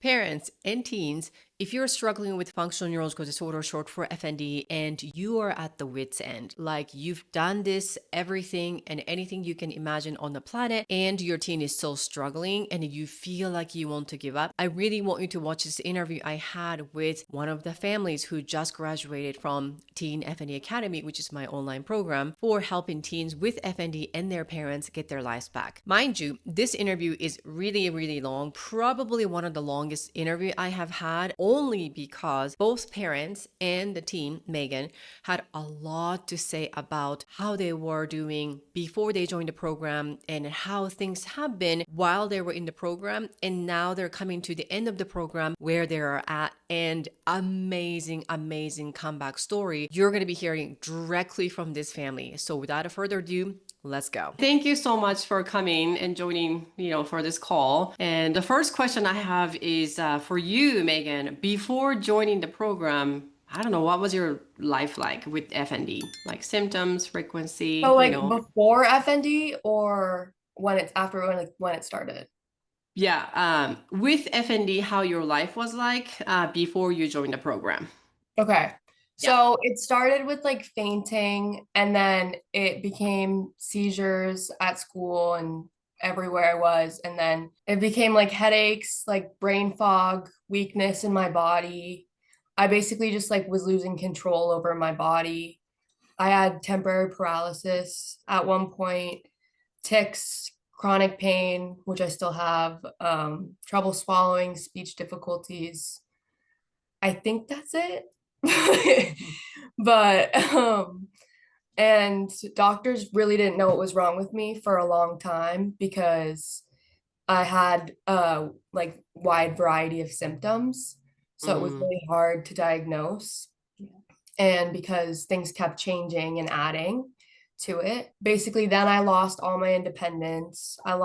Parents and teens, if you're struggling with functional neurological disorder, short for FND, and you are at the wit's end, like you've done this, everything and anything you can imagine on the planet, and your teen is still struggling and you feel like you want to give up, I really want you to watch this interview I had with one of the families who just graduated from Teen FND Academy, which is my online program for helping teens with FND and their parents get their lives back. Mind you, this interview is really long, probably one of the longest interview I have had, only because both parents and the teen, Megan, had a lot to say about how they were doing before they joined the program and how things have been while they were in the program, and now they're coming to the end of the program where they are at. And amazing comeback story you're going to be hearing directly from this family. So without a further ado, let's go. Thank you so much for coming and joining, for this call. And the first question I have is for you, Megan. Before joining the program, I don't know, what was your life like with FND? Like symptoms, frequency, So like before FND or when it's after when it started? Yeah, with FND, how your life was like before you joined the program. Okay. Yeah. So it started with like fainting and then it became seizures at school and everywhere I was. And then it became like headaches, like brain fog, weakness in my body. I basically just like was losing control over my body. I had temporary paralysis at one point, tics, chronic pain, which I still have, trouble swallowing, speech difficulties. I think that's it. But and doctors really didn't know what was wrong with me for a long time because I had like wide variety of symptoms. So it was really hard to diagnose. And because things kept changing and adding to it, basically then I lost all my independence. I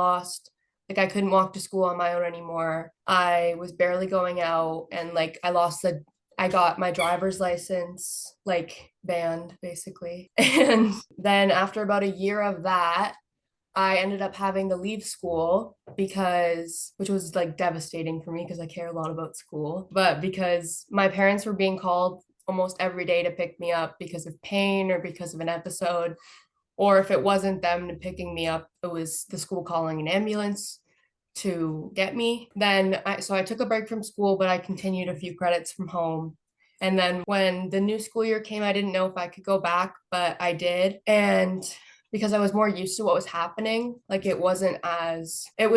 couldn't walk to school on my own anymore. I was barely going out and like I got my driver's license like banned basically. And then after about a year of that, I ended up having to leave school which was like devastating for me because I care a lot about school, but because my parents were being called almost every day to pick me up because of pain or because of an episode. Or if it wasn't them picking me up, it was the school calling an ambulance to get me. So I took a break from school, but I continued a few credits from home. And then when the new school year came, I didn't know if I could go back, but I did. And because I was more used to what was happening, like it was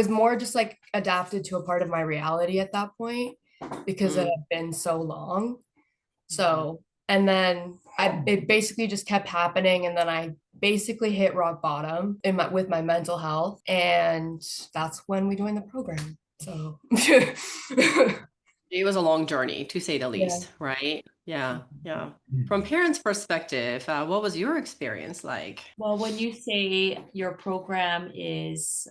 more just like adapted to a part of my reality at that point because it had been so long. So, and then it basically just kept happening. And then I basically hit rock bottom with my mental health. And that's when we joined the program. So, It was a long journey, to say the yeah. least, right? Yeah. From parents' perspective, what was your experience like? Well, when you say your program is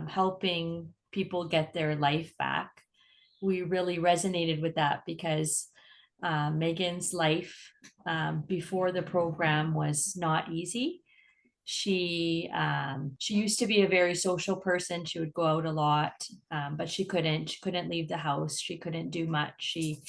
helping people get their life back, we really resonated with that because Megan's life before the program was not easy. She used to be a very social person. She would go out a lot, but she couldn't leave the house. She couldn't do much. She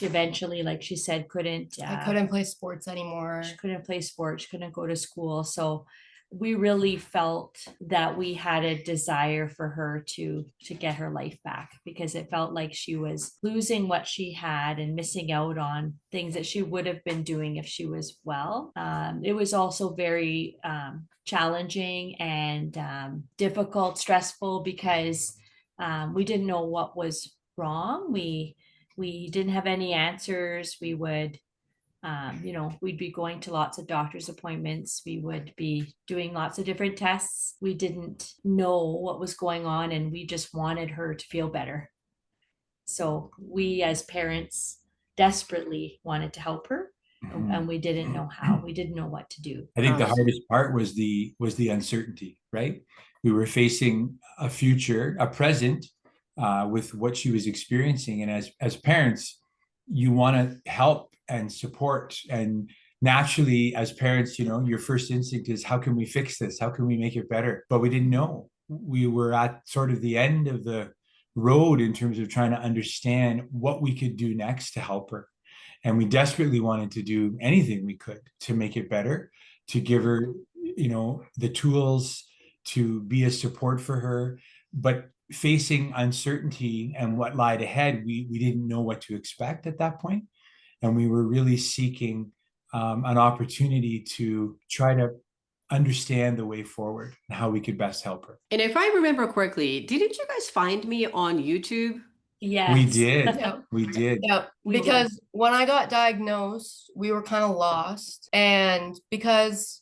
eventually, like she said, couldn't I couldn't play sports anymore. she couldn't play sports, she couldn't go to school. So we really felt that we had a desire for her to get her life back because it felt like she was losing what she had and missing out on things that she would have been doing if she was well. It was also very challenging and difficult, stressful because we didn't know what was wrong. We didn't have any answers. We'd be going to lots of doctor's appointments. We would be doing lots of different tests. We didn't know what was going on and we just wanted her to feel better. So we as parents desperately wanted to help her and we didn't know how. We didn't know what to do. I think the hardest part was the uncertainty, right? We were facing a future, a present, with what she was experiencing, and as parents, you want to help and support. And naturally, as parents, your first instinct is, how can we fix this? How can we make it better? But we didn't know. We were at sort of the end of the road in terms of trying to understand what we could do next to help her. And we desperately wanted to do anything we could to make it better, to give her, the tools to be a support for her. But facing uncertainty and what lied ahead, we didn't know what to expect at that point. And we were really seeking an opportunity to try to understand the way forward and how we could best help her. And if I remember correctly, didn't you guys find me on YouTube? Yes. We did. Yeah. We did. Yep. We Because when I got diagnosed, we were kind of lost. And because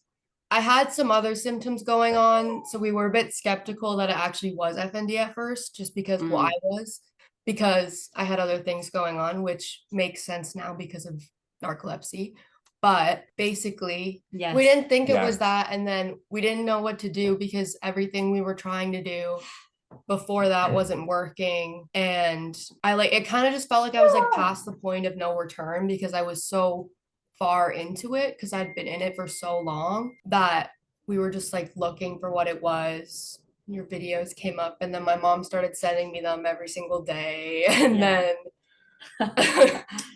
I had some other symptoms going on, so we were a bit skeptical that it actually was FND at first, just because well, I was, because I had other things going on, which makes sense now because of narcolepsy. But basically, Yes. we didn't think it Yeah. was that. And then we didn't know what to do because everything we were trying to do before that wasn't working. And it kind of just felt like I was like past the point of no return because I was so far into it because I'd been in it for so long that we were just like looking for what it was. Your videos came up and then my mom started sending me them every single day. And Yeah. then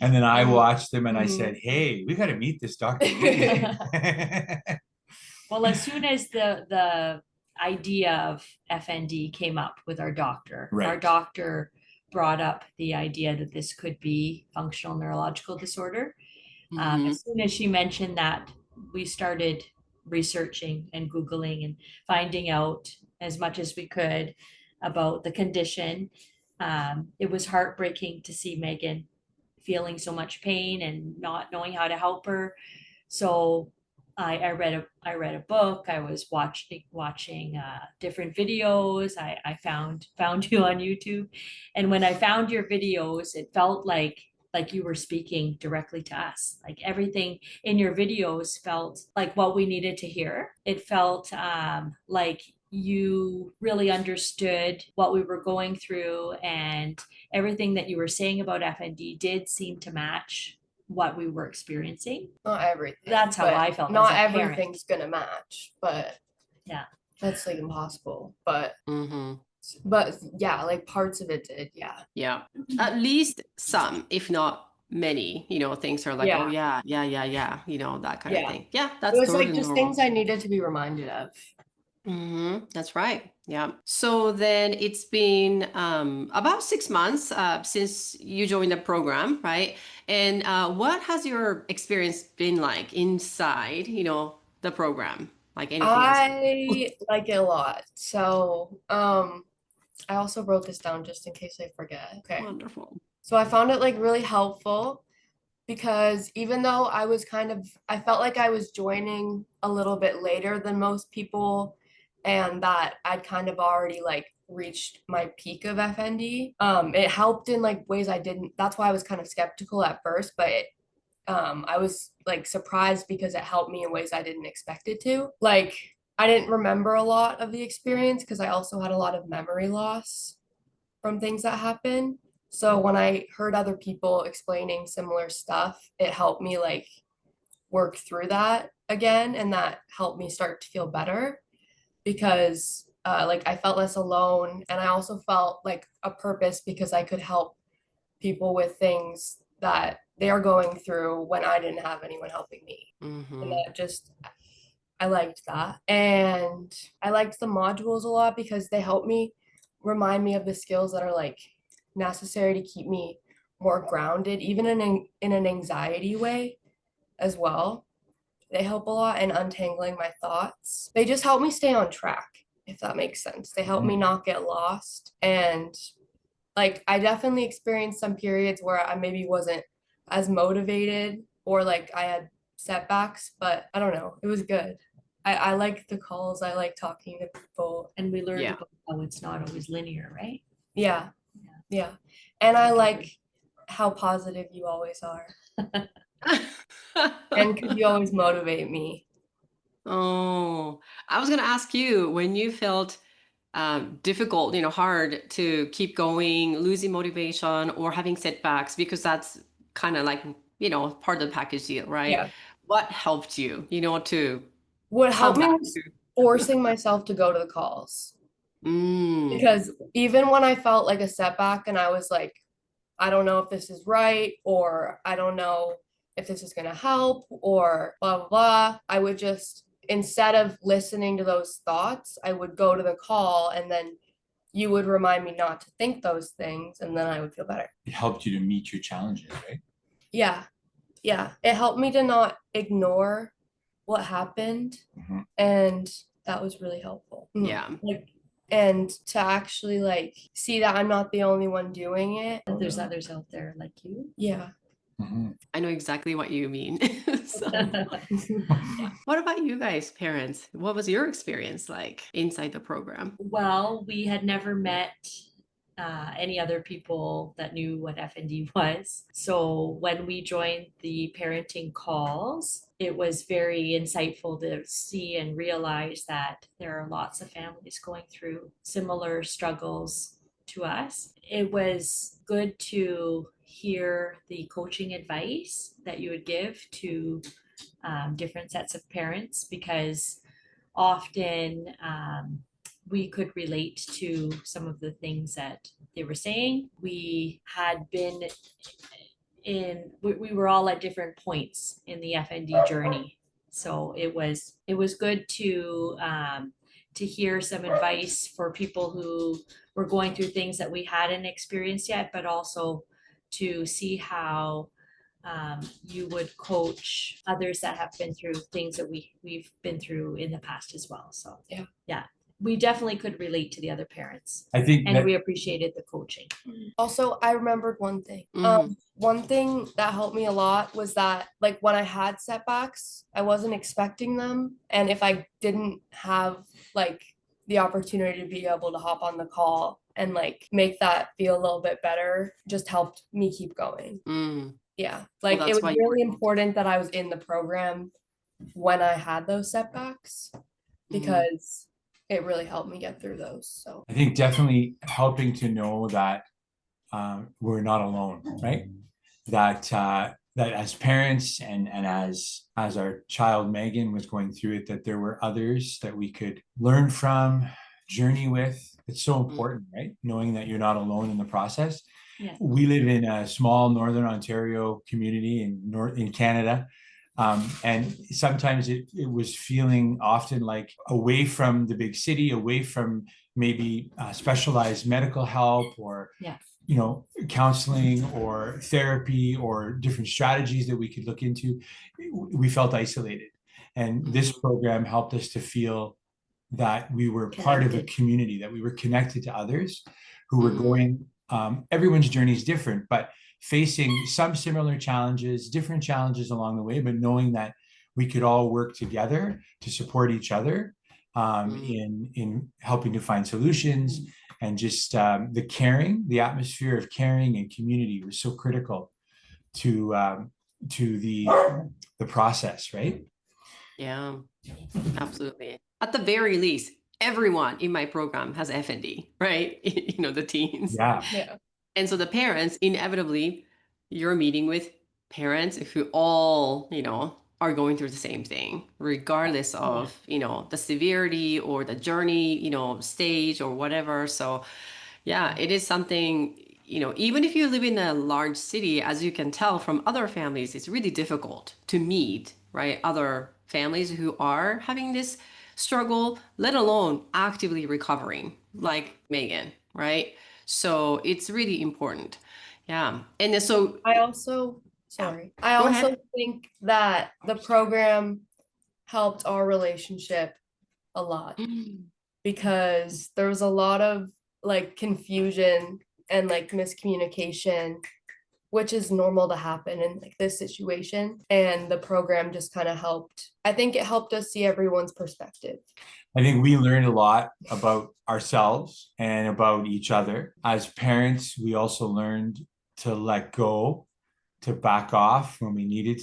And then I watched them and I Mhm. said, hey, we got to meet this Dr. Well, as soon as the idea of FND came up with our doctor, our Right. doctor brought up the idea that this could be functional neurological disorder. As soon as she mentioned that, we started researching and Googling and finding out as much as we could about the condition. It was heartbreaking to see Megan feeling so much pain and not knowing how to help her. So I read a book. I was watching different videos. I found you on YouTube, and when I found your videos, it felt like you were speaking directly to us. Like everything in your videos felt like what we needed to hear. It felt like you really understood what we were going through, and everything that you were saying about FND did seem to match what we were experiencing. Not everything. That's how but I felt as Not a parent. everything's gonna match, but Yeah. that's like impossible. But Mm-hmm. yeah, like parts of it did, yeah. Yeah. At least some, if not many, things are like, oh Yeah. yeah, that kind of Yeah. thing. Yeah, It that's was like totally just normal. things I needed to be reminded of. That's right. Yeah. So then it's been about 6 months since you joined the program, right? And what has your experience been like inside, the program? Like anything else? I like it a lot. So, I also wrote this down just in case I forget. Okay. Wonderful. So I found it like really helpful because even though I felt like I was joining a little bit later than most people and that I'd kind of already like reached my peak of FND. It helped in like ways I didn't, that's why I was kind of skeptical at first, but I was like surprised because it helped me in ways I didn't expect it to. Like I didn't remember a lot of the experience because I also had a lot of memory loss from things that happened. So when I heard other people explaining similar stuff, it helped me like work through that again. And that helped me start to feel better because like I felt less alone. And I also felt like a purpose because I could help people with things that they are going through when I didn't have anyone helping me. And that just, I liked that. And I liked the modules a lot because they help me remind me of the skills that are like necessary to keep me more grounded, even in an anxiety way as well. They help a lot in untangling my thoughts. They just help me stay on track, if that makes sense. They help me not get lost. And like I definitely experienced some periods where I maybe wasn't as motivated or like I had setbacks, but I don't know. It was good. I like the calls. I like talking to people. And we learned Yeah. about how it's not always linear, right? Yeah. Yeah. And I like how positive you always are. And because you always motivate me. Oh, I was going to ask you when you felt difficult, hard to keep going, losing motivation or having setbacks, because that's kind of like, part of the package deal, right? Yeah. What helped you, to What come helped me back was to? forcing myself to go to the calls. Because even when I felt like a setback and I was like, I don't know if this is right, or I don't know if this is going to help, or blah, blah, blah, I would just, instead of listening to those thoughts, I would go to the call, and then you would remind me not to think those things, and then I would feel better. It helped you to meet your challenges, right? Yeah. Yeah. It helped me to not ignore what happened. Mhm. And that was really helpful. Yeah. Like, and to actually like see that I'm not the only one doing it. That there's others out there like you. Yeah. Mhm. I know exactly what you mean. So, what about you guys, parents? What was your experience like inside the program? Well, we had never met any other people that knew what FND was. So when we joined the parenting calls, it was very insightful to see and realize that there are lots of families going through similar struggles to us. It was good to hear the coaching advice that you would give to different sets of parents, because often we could relate to some of the things that they were saying. We had been we were all at different points in the FND journey. So it was good to hear some advice for people who were going through things that we hadn't experienced yet, but also to see how you would coach others that have been through things that we've been through in the past as well. So yeah, we definitely could relate to the other parents, I think and that we appreciated the coaching. Also, I remembered one thing. One thing that helped me a lot was that, like, when I had setbacks, I wasn't expecting them. And if I didn't have, like, the opportunity to be able to hop on the call and, like, make that feel a little bit better, just helped me keep going. Yeah. Like, it that's was why you were- really important that I was in the program when I had those setbacks, because it really helped me get through those. So I think definitely helping to know that we're not alone, right? That as parents and as our child Megan was going through it, that there were others that we could learn from, journey with. It's so important, right? Knowing that you're not alone in the process. Yeah. We live in a small Northern Ontario community in Canada. And sometimes it was feeling often like away from the big city, away from maybe specialized medical help or counseling or therapy or different strategies that we could look into. We felt isolated, and this program helped us to feel that we were part of a community, that we were connected to others who were going. Everyone's journey is different, but facing some similar challenges, different challenges along the way, but knowing that we could all work together to support each other in helping to find solutions. And just the atmosphere of caring and community was so critical to the process, right? Yeah, absolutely. At the very least, everyone in my program has FND, right? The teens. Yeah. And so the parents, inevitably, you're meeting with parents who all, are going through the same thing, regardless of, the severity or the journey, stage or whatever. So yeah, it is something, even if you live in a large city, as you can tell from other families, it's really difficult to meet, right? Other families who are having this struggle, let alone actively recovering, like Megan, right? So it's really important. Yeah. And then so I also Go ahead. think that the program helped our relationship a lot, because there was a lot of like confusion and like miscommunication, which is normal to happen in like this situation. And the program just kind of helped. I think it helped us see everyone's perspective. I think we learned a lot about ourselves and about each other. As parents, we also learned to let go, to back off when we needed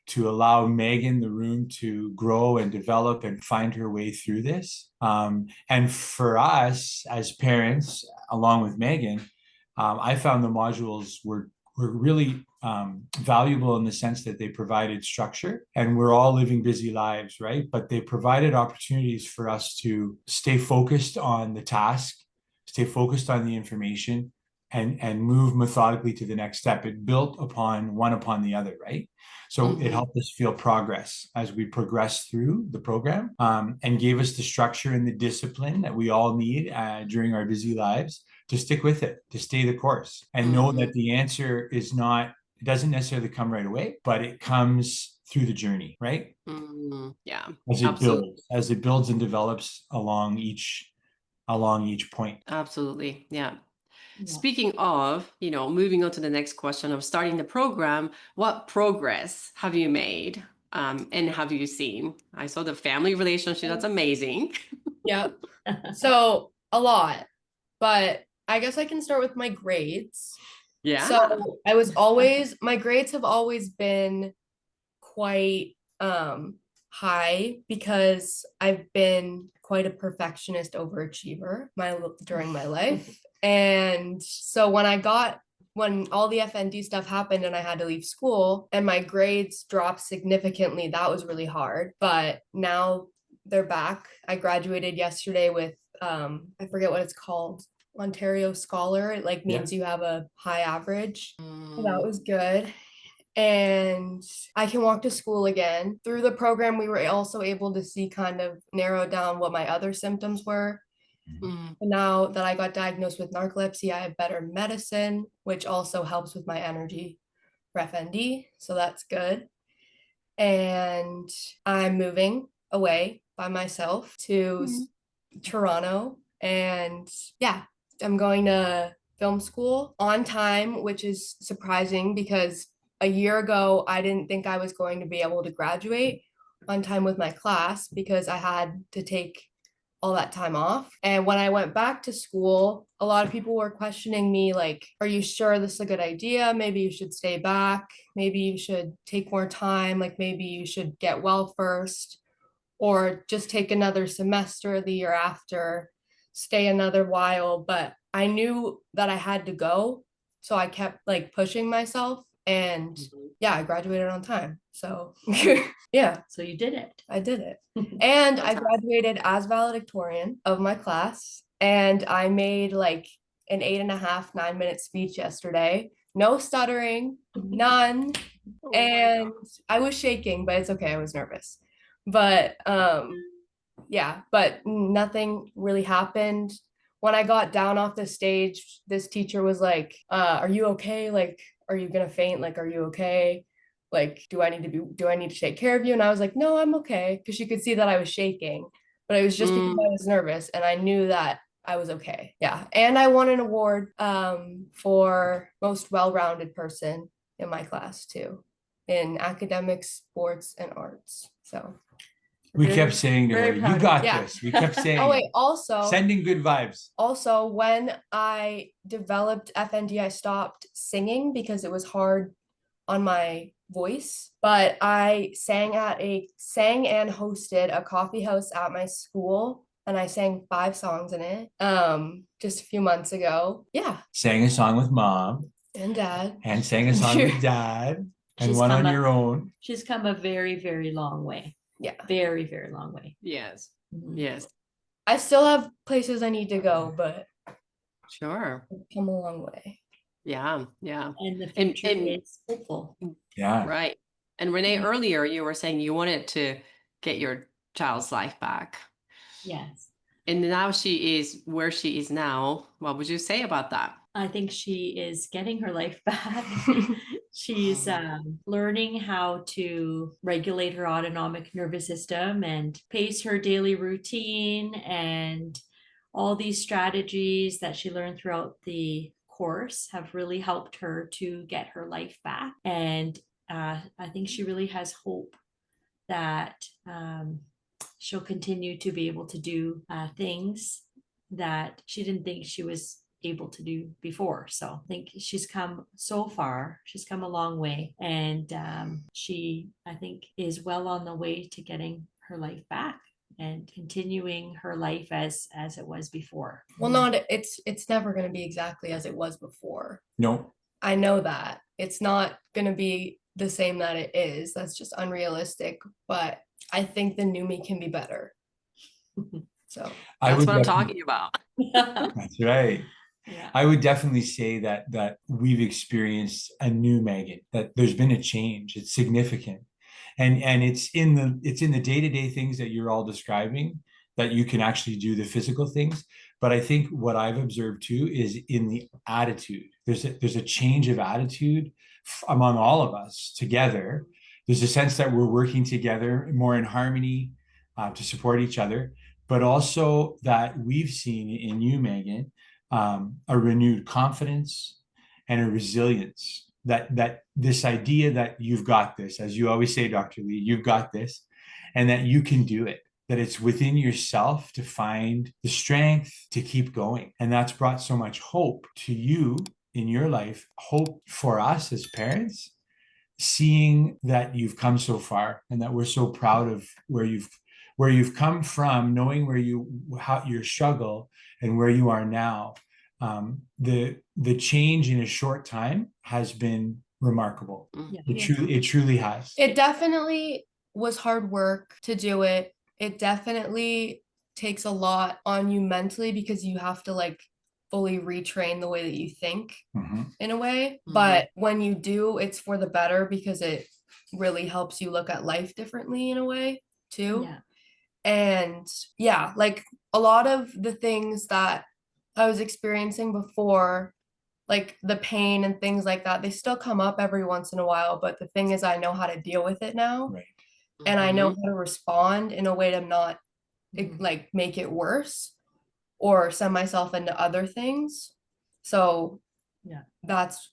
to allow Megan the room to grow and develop and find her way through this. And for us as parents, along with Megan, I found the modules were really valuable in the sense that they provided structure, and we're all living busy lives, right? But they provided opportunities for us to stay focused on the task, stay focused on the information, and move methodically to the next step. It built upon one upon the other, right? So it helped us feel progress as we progressed through the program, and gave us the structure and the discipline that we all need during our busy lives to stick with it, to stay the course, and know that the answer is not, it doesn't necessarily come right away, but it comes through the journey, right? Yeah, As it absolutely. builds, and develops along each point. Absolutely. Yeah. Yeah. Speaking of, moving on to the next question of starting the program, what progress have you made? And have you seen? I saw the family relationship. That's amazing. Yep. So a lot, but I guess I can start with my grades. Yeah. So my grades have always been quite high because I've been quite a perfectionist overachiever during my life. And so when all the FND stuff happened and I had to leave school and my grades dropped significantly, that was really hard. But now they're back. I graduated yesterday with I forget what it's called. Ontario Scholar. It like means you have a high average. So that was good. And I can walk to school again. Through the program, we were also able to see kind of narrow down what my other symptoms were. Mm. And now that I got diagnosed with narcolepsy, I have better medicine, which also helps with my energy for FND. So that's good. And I'm moving away by myself to Toronto. And yeah, I'm going to film school on time, which is surprising because a year ago, I didn't think I was going to be able to graduate on time with my class because I had to take all that time off. And when I went back to school, a lot of people were questioning me like, are you sure this is a good idea? Maybe you should stay back. Maybe you should take more time. Like maybe you should get well first, or just take another semester the year after, stay another while. But I knew that I had to go. So I kept like pushing myself. And yeah, I graduated on time. So yeah, So you did it. I did it. And I That's awesome. graduated as valedictorian of my class. And I made like an 8.5, 9-minute speech yesterday. No stuttering, none. Oh my And God. I was shaking, but it's okay. I was nervous. But yeah, but nothing really happened. When I got down off the stage, this teacher was like, are you okay? Like, are you gonna faint? Like, are you okay? Like, do I need to take care of you? And I was like, no, I'm okay. Because she could see that I was shaking, but it was just because I was nervous and I knew that I was okay. Yeah. And I won an award for most well-rounded person in my class too, in academics, sports, and arts. So We kept saying to her, Very "You proud of got Yeah. this." We kept saying, oh wait, it. also Sending good vibes. also when I developed FND, I stopped singing because it was hard on my voice, but I sang and hosted a coffee house at my school, and I sang 5 songs in it just a few months ago. Yeah, Sang a song with mom, and dad. and sang a song with dad, and She's one come on a- your own. She's come a very, very long way. Yeah, Very, very long way. Yes. Mhm. Yes. I still have places I need to go, but Sure. I've come a long way. Yeah. Yeah. And the And, future and is hopeful. Yeah. right. And Renee, Yeah. earlier you were saying you wanted to get your child's life back. Yes. And now she is where she is now. What would you say about that? I think she is getting her life back. She's learning how to regulate her autonomic nervous system and pace her daily routine, and all these strategies that she learned throughout the course have really helped her to get her life back. And I think she really has hope that she'll continue to be able to do things that she didn't think she was able to do before. So I think she's come so far. She's come a long way, and she, I think, is well on the way to getting her life back and continuing her life as it was before. Well, not it's never going to be exactly as it was before. No. I know that. it's not going to be the same that it is. That's just unrealistic. But I think the new me can be better. So I That's would what I'm definitely- talking about. That's right. Yeah. I would definitely say that we've experienced a new Megan, that there's been a change. It's significant. And it's in the day-to-day things that you're all describing that you can actually do the physical things. But I think what I've observed too is in the attitude. There's a change of attitude among all of us together. There's a sense that we're working together more in harmony to support each other, but also that we've seen in you, Megan, a renewed confidence and a resilience, that this idea that you've got this, as you always say, Dr. Lee, you've got this, and that you can do it, that it's within yourself to find the strength to keep going. And that's brought so much hope to you in your life, hope for us as parents, seeing that you've come so far and that we're so proud of where you've come from, knowing how your struggle and where you are now. The change in a short time has been remarkable. Yeah. It truly has. it definitely was hard work to do it. It definitely takes a lot on you mentally because you have to like fully retrain the way that you think Mhm. in a way. Mhm. But when you do, it's for the better because it really helps you look at life differently in a way too. Yeah. And yeah, like a lot of the things that I was experiencing before, like the pain and things like that, they still come up every once in a while. But the thing is, I know how to deal with it now. Right. And I know Mhm. how to respond in a way to not like make it worse or send myself into other things. So Yeah. that's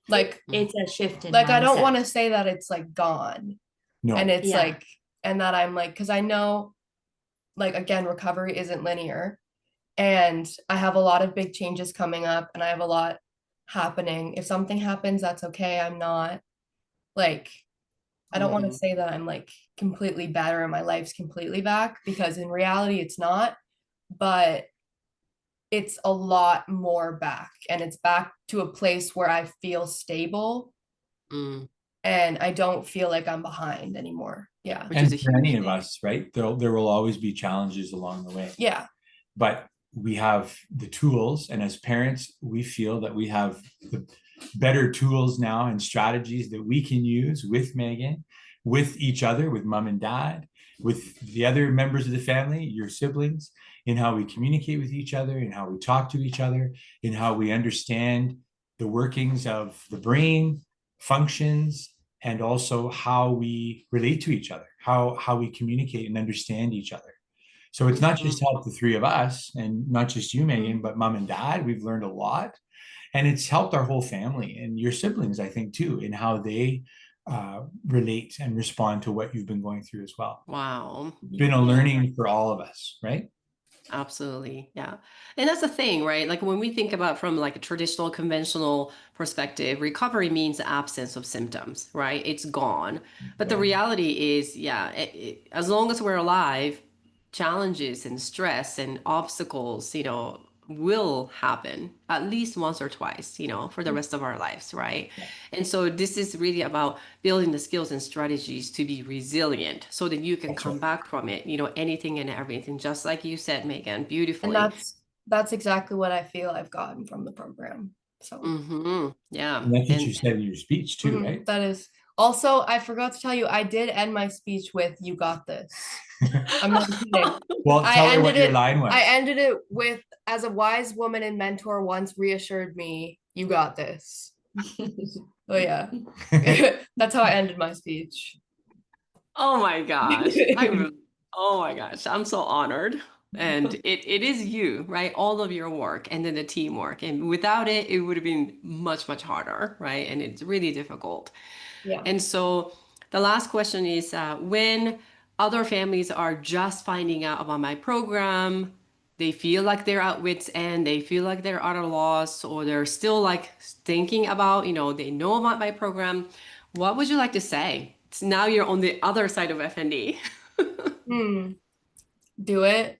like It's a shift in I don't mindset. want to say that it's like gone No. and it's Yeah. like and that I'm like because I know like again recovery isn't linear and I have a lot of big changes coming up and I have a lot happening. If something happens, that's okay. I'm not like I don't want to Mhm. say that I'm like completely better and my life's completely back because in reality it's not, but it's a lot more back and it's back to a place where I feel stable Mm. and I don't feel like I'm behind anymore. Yeah. Which is And a for huge any of thing. us, right? There will always be challenges along the way. Yeah. But we have the tools, and as parents, we feel that we have the better tools now and strategies that we can use with Megan, with each other, with mom and dad, with the other members of the family, your siblings, in how we communicate with each other, in how we talk to each other, in how we understand the workings of the brain functions, and also how we relate to each other, how we communicate and understand each other. So it's not just helped the three of us and not just you, Megan, but mom and dad. We've learned a lot. And it's helped our whole family and your siblings, I think, too, in how they relate and respond to what you've been going through as well. Wow. It's been a learning for all of us, right? Absolutely. Yeah. And that's the thing, right? Like when we think about from like a traditional conventional perspective, recovery means the absence of symptoms, right? It's gone. But the Right. reality is, yeah, as long as we're alive, challenges and stress and obstacles, will happen at least once or twice, for the rest of our lives, right? Yeah. And so this is really about building the skills and strategies to be resilient so that you can That's come right. back from it, anything and everything, just like you said, Megan, beautifully. And that's exactly what I feel I've gotten from the program. So Yeah. And that's what you And said in your speech too, mhm, right? that is also I forgot to tell you I did end my speech with "You got this." I'm not kidding. Well, I tell her ended what your it. line was. I ended it with, "As a wise woman and mentor once reassured me, you got this." Oh yeah, that's how I ended my speech. oh my gosh. Oh my gosh. I'm so honored. And it is you, right? All of your work and then the teamwork. And without it, it would have been much, much harder, right? And it's really difficult. Yeah. And so the last question is when other families are just finding out about my program, they feel like they're at wits end, they feel like they're at a loss, or they're still like thinking about, they know about my program. What would you like to say? It's now you're on the other side of FND. Do it.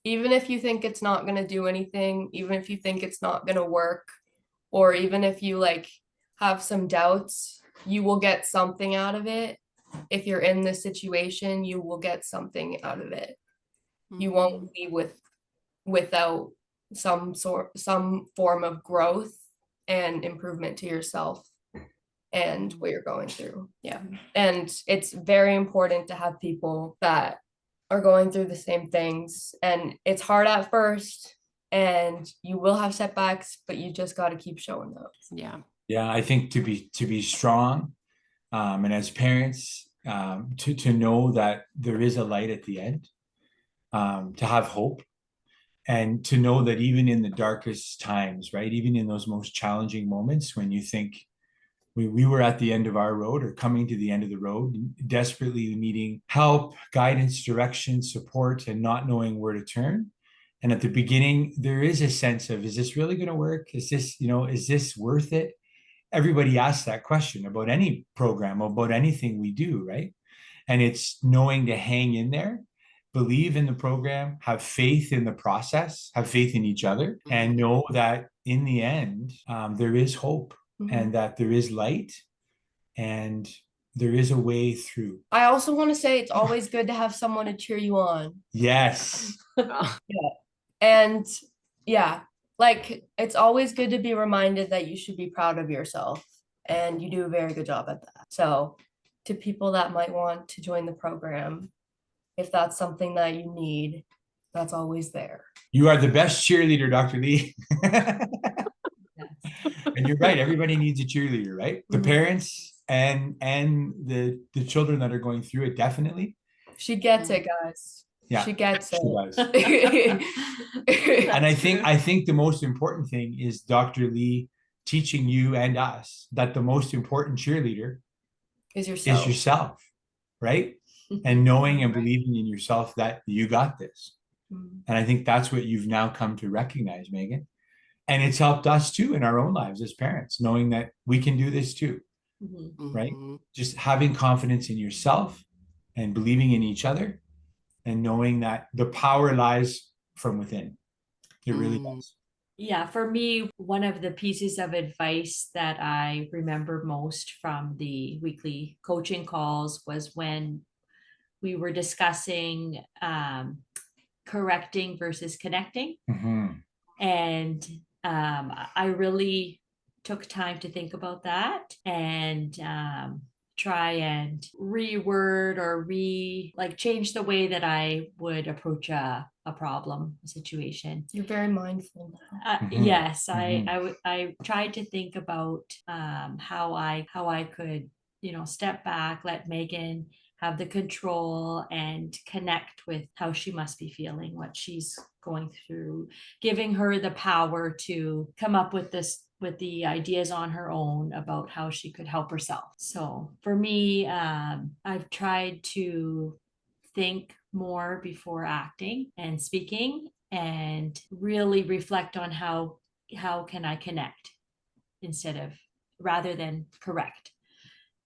Even if you think it's not gonna do anything, even if you think it's not gonna work, or even if you like have some doubts, you will get something out of it. If you're in this situation, you will get something out of it. You won't leave without some form of growth and improvement to yourself and what you're going through. Yeah. And it's very important to have people that are going through the same things. And it's hard at first and you will have setbacks, but you just got to keep showing up. Yeah. Yeah, I think to be strong, and as parents, to know that there is a light at the end, to have hope, and to know that even in the darkest times, right, even in those most challenging moments when you think we were at the end of our road or coming to the end of the road, desperately needing help, guidance, direction, support, and not knowing where to turn. And at the beginning, there is a sense of, is this really going to work? Is this, is this worth it? Everybody asks that question about any program, about anything we do, right? And it's knowing to hang in there, believe in the program, have faith in the process, have faith in each other, and know that in the end, there is hope and that there is light and there is a way through. I also want to say it's always good to have someone to cheer you on. Yes. Oh, Yeah. And yeah, like it's always good to be reminded that you should be proud of yourself and you do a very good job at that. So to people that might want to join the program, if that's something that you need, that's always there. You are the best cheerleader, Dr. Lee. And you're right. Everybody needs a cheerleader, right? The parents and the children that are going through it, definitely. She gets it, guys. Yeah, she gets she does. it. And I think the most important thing is Dr. Lee teaching you and us that the most important cheerleader is is yourself. yourself, right? And knowing and believing in yourself that you got this. And I think that's what you've now come to recognize, Megan. And it's helped us too in our own lives as parents, knowing that we can do this too, right? Just having confidence in yourself and believing in each other and knowing that the power lies from within. It really does. Yeah, for me, one of the pieces of advice that I remember most from the weekly coaching calls was when we were discussing correcting versus connecting. And I really took time to think about that and try and reword or change the way that I would approach a problem, a situation. You're very mindful now. Yes, I tried to think about how I could, step back, let Megan have the control and connect with how she must be feeling, what she's going through, giving her the power to come up with the ideas on her own about how she could help herself. So for me, I've tried to think more before acting and speaking and really reflect on how can I connect rather than correct.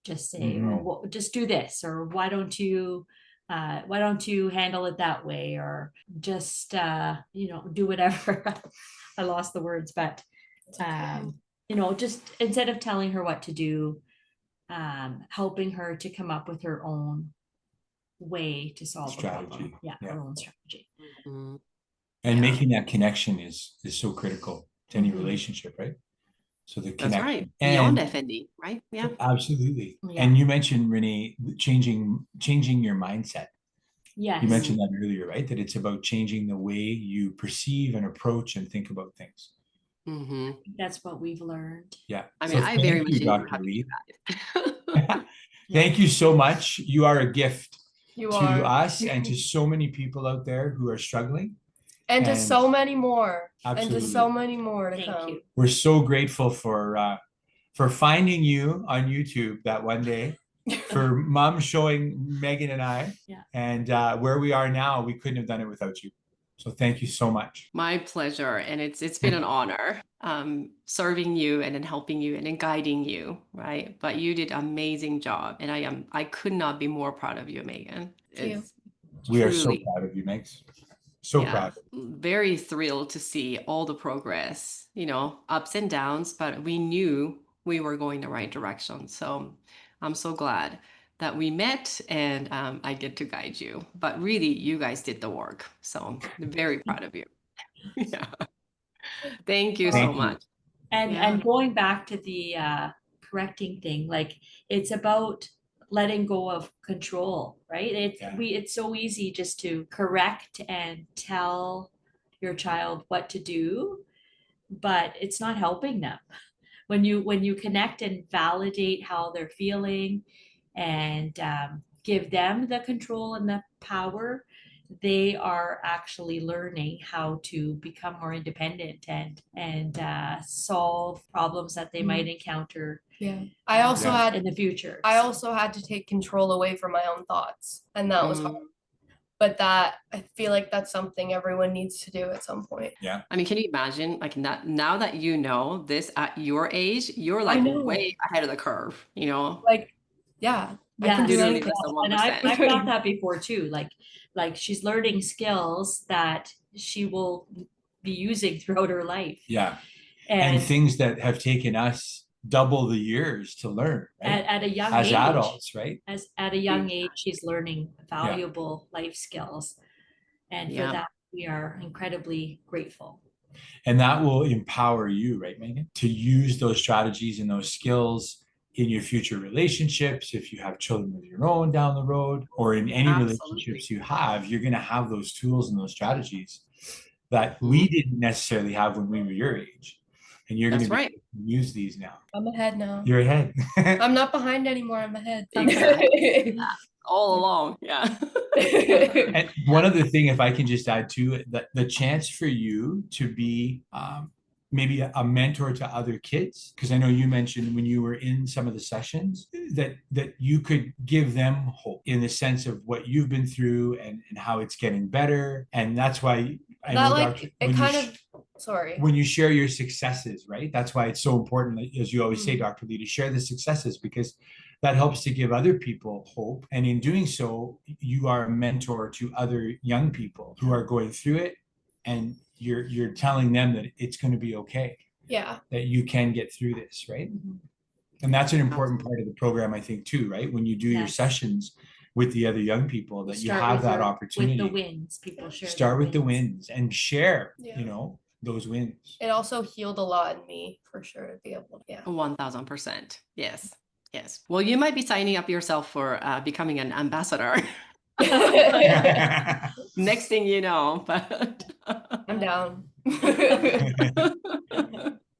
Just say, well, just do this, or why don't you handle it that way, or just do whatever. I lost the words, but just instead of telling her what to do, helping her to come up with her own way to solve strategy. The problem. Yeah, her own strategy. And making that connection is so critical to any relationship, right? So the connection. That's right. Beyond FND, right? Yeah. Absolutely. Yeah. And you mentioned, Renee, changing your mindset. Yes. You mentioned that earlier, right? That it's about changing the way you perceive and approach and think about things. That's what we've learned. Yeah. I mean, I very much enjoy Dr. Lee. that. Thank you so much. You are a gift You to are. us and to so many people out there who are struggling. And to so many more. Absolutely. And to so many more to Thank come. you. We're so grateful for finding you on YouTube that one day, for Mom showing Megan and I, and where we are now, we couldn't have done it without you. So thank you so much. My pleasure. And it's been an honor serving you and then helping you and then guiding you, right? But you did an amazing job. And I could not be more proud of you, Megan. Thank you. We are so proud of you, Megs. So Yeah, proud. very thrilled to see all the progress, ups and downs, but we knew we were going the right direction. So I'm so glad that we met and I get to guide you. But really, you guys did the work. So very proud of you. Yeah. Thank you so Thank you. much. And Yeah. going back to the correcting thing, like it's about letting go of control, right? Yeah. It's so easy just to correct and tell your child what to do, but it's not helping them. When you connect and validate how they're feeling and give them the control and the power, they are actually learning how to become more independent and solve problems that they might encounter Yeah. I also Yeah. in had the future. I So, also had to take control away from my own thoughts, and that was hard. Mm. But that I feel like that's something everyone needs to do at some point. I mean, can you imagine like now that you know this at your age, you're I like know. way ahead of the curve, Like, yeah, I can yes, do literally anything. less than and 1%. I've got that before too. Like she's learning skills that she will be using throughout her life. Yeah. And things that have taken us double the years to learn, right? At a young As age, adults, right? as at a young age, she's learning Yeah. valuable life skills. And for Yeah. that, we are incredibly grateful. And that will empower you, right, Megan, to use those strategies and those skills in your future relationships. If you have children of your own down the road, or in any Absolutely. relationships you have, you're going to have those tools and those strategies that we didn't necessarily have when we were your age. And you're going That's to be right. able to use these now. I'm ahead now. You're ahead. I'm not behind anymore. I'm ahead. Exactly. Yeah. All along. Yeah. And one other thing, if I can just add to it, the chance for you to be maybe a mentor to other kids, because I know you mentioned when you were in some of the sessions that you could give them hope in the sense of what you've been through and how it's getting better. And that's why I That know, like Doctor, it kind of sorry. when you share your successes, right? That's why it's so important, as you always say, Mm. Dr. Lee, to share the successes, because that helps to give other people hope. And in doing so, you are a mentor to other young people who are going through it, and you're telling them that it's going to be okay, Yeah. that you can get through this, right? And that's an important part of the program, I think, too, right? When you do your Yes. sessions with the other young people, that you Start have with that with opportunity. the wins. People share. Start their with the wins and share, Yeah. you know, those wins. It also healed a lot in me for sure to be able to, yeah. 1000%. Yes. Yes. Well, you might be signing up yourself for becoming an ambassador. Next thing you know, but I'm down.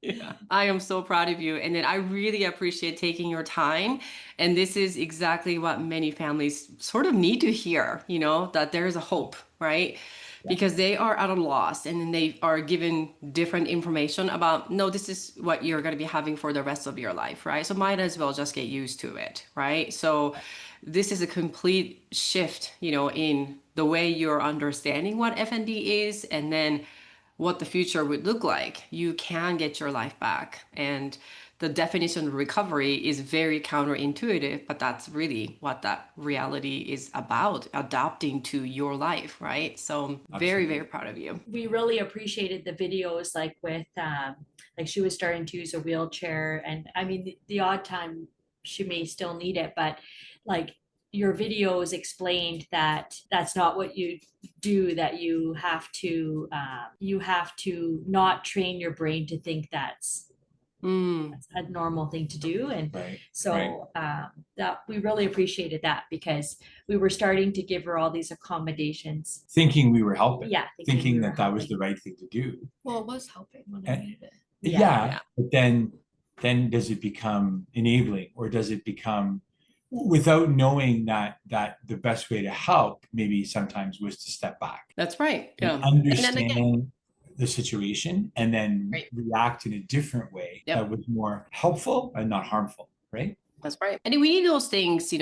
yeah, I am so proud of you. And then I really appreciate taking your time. And this is exactly what many families sort of need to hear, that there is a hope, right? Because they are at a loss and then they are given different information about, no, this is what you're going to be having for the rest of your life, right? So might as well just get used to it, right? So this is a complete shift, in the way you're understanding what FND is and then what the future would look like. You can get your life back. And the definition of recovery is very counterintuitive, but that's really what that reality is about, adapting to your life, right? So very, very proud of you. We really appreciated the videos, like with like she was starting to use a wheelchair, and I mean the odd time she may still need it, but like your videos explained that that's not what you do, that you have to not train your brain to think that's a normal thing to do. And Right. so that we really appreciated that, because we were starting to give her all these accommodations. Thinking we were helping. Yeah, Thinking we that were that was helping. the right thing to do. Well, it was helping when I And- needed it. Yeah. Yeah. But then does it become enabling, or does it become, without knowing that the best way to help maybe sometimes was to step back That's right. and Yeah. understand And then again, the situation and then Right. react in a different way Yep. that was more helpful and not harmful, right? That's right. And we need those things,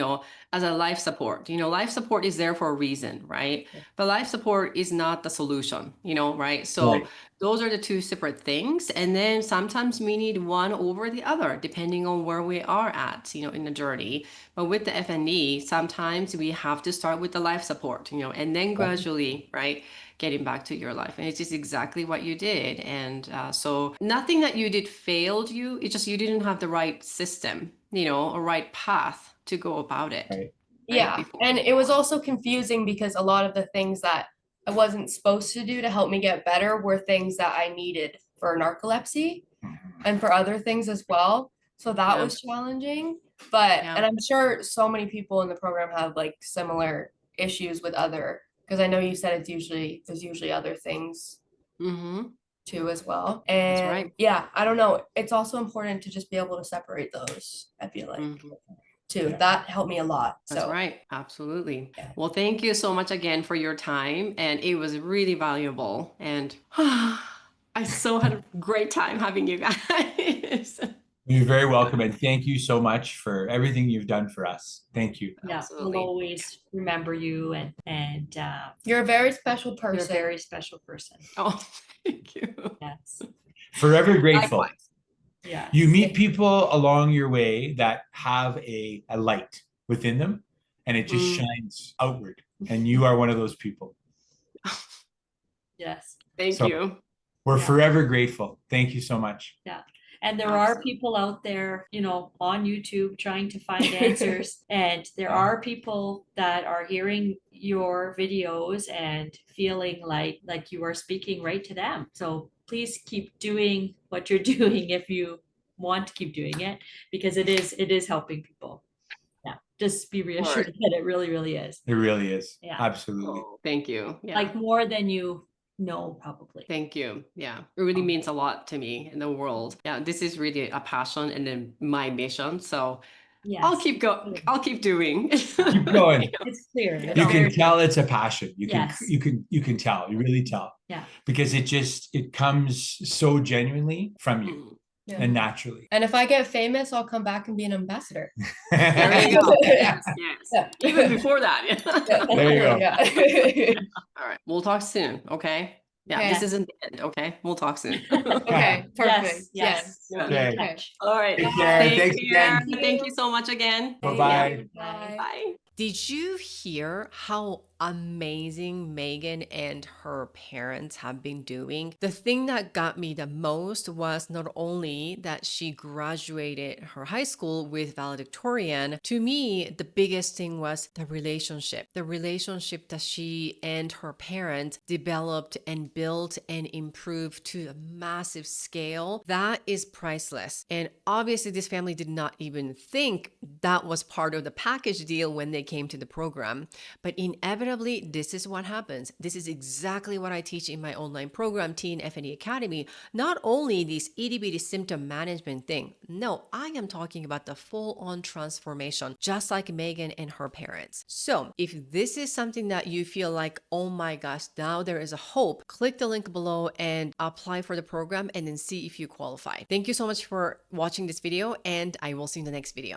as a life support. Life support is there for a reason, right? Yeah. But life support is not the solution, right? So Right. those are the two separate things. And then sometimes we need one over the other, depending on where we are at, in the journey. But with the FND, sometimes we have to start with the life support, and then gradually, right, getting back to your life. And it's just exactly what you did. And so nothing that you did failed you. It's just you didn't have the right system, a right path to go about it. Right. Yeah, before. and it was also confusing because a lot of the things that I wasn't supposed to do to help me get better were things that I needed for narcolepsy and for other things as well. So that Yeah. was challenging. But Yeah. and I'm sure so many people in the program have like similar issues with other, because I know you said there's usually other things Mm-hmm. too as well. That's And right. yeah, I don't know. It's also important to just be able to separate those, I feel like, Mhm. too. Yeah. That helped me a lot. That's So right. Absolutely. Yeah. Well, thank you so much again for your time. And it was really valuable. And I so had a great time having you guys. You're very welcome, and thank you so much for everything you've done for us. Thank you. Yeah, we'll Absolutely. always remember you, and you're a very special you're a person. very special person. Oh, thank you. Yes. Forever grateful. Likewise. Yeah. You meet people along your way that have a light within them, and it just Mm. shines outward. And you are one of those people. Yes. Thank So- you. We're Yeah. forever grateful. Thank you so much. And there are people out there, on YouTube trying to find answers. And there are people that are hearing your videos and feeling like you are speaking right to them. So please keep doing what you're doing if you want to keep doing it, because it is helping people. Yeah. Just be reassured that it really, really is. It really is. Yeah. Absolutely. Oh, thank you. Yeah. Like more than you know, probably. Thank you. Yeah, it really means a lot to me in the world. Yeah, this is really a passion and then my mission. So Yes. I'll keep going. I'll keep doing. Keep going. It's clear. You It's You know. can very tell clear. it's a passion. You Yes. can tell. You really tell. Yeah. Because it comes so genuinely from you Mm. Yeah. and naturally. And if I get famous, I'll come back and be an ambassador. There you go. Yeah. Yes. Yeah. Even before that. There you go. Yeah. All right. We'll talk soon. Okay. Yeah. This Okay. isn't the end. Okay. We'll talk soon. Okay, perfect. Yes. We'll be in Okay. touch. All right. Take care. Take Thanks care. again. Thank you so much again. Bye-bye. Bye. Bye. Did you hear how amazing Megan and her parents have been doing? The thing that got me the most was not only that she graduated her high school with valedictorian. To me, the biggest thing was the relationship that she and her parents developed and built and improved to a massive scale. That is priceless. And obviously, this family did not even think that was part of the package deal when they came to the program. But inevitably, this is what happens. This is exactly what I teach in my online program, Teen FND Academy. Not only this itty bitty symptom management thing. No, I am talking about the full-on transformation, just like Megan and her parents. So if this is something that you feel like, oh my gosh, now there is a hope, click the link below and apply for the program and then see if you qualify. Thank you so much for watching this video, and I will see you in the next video.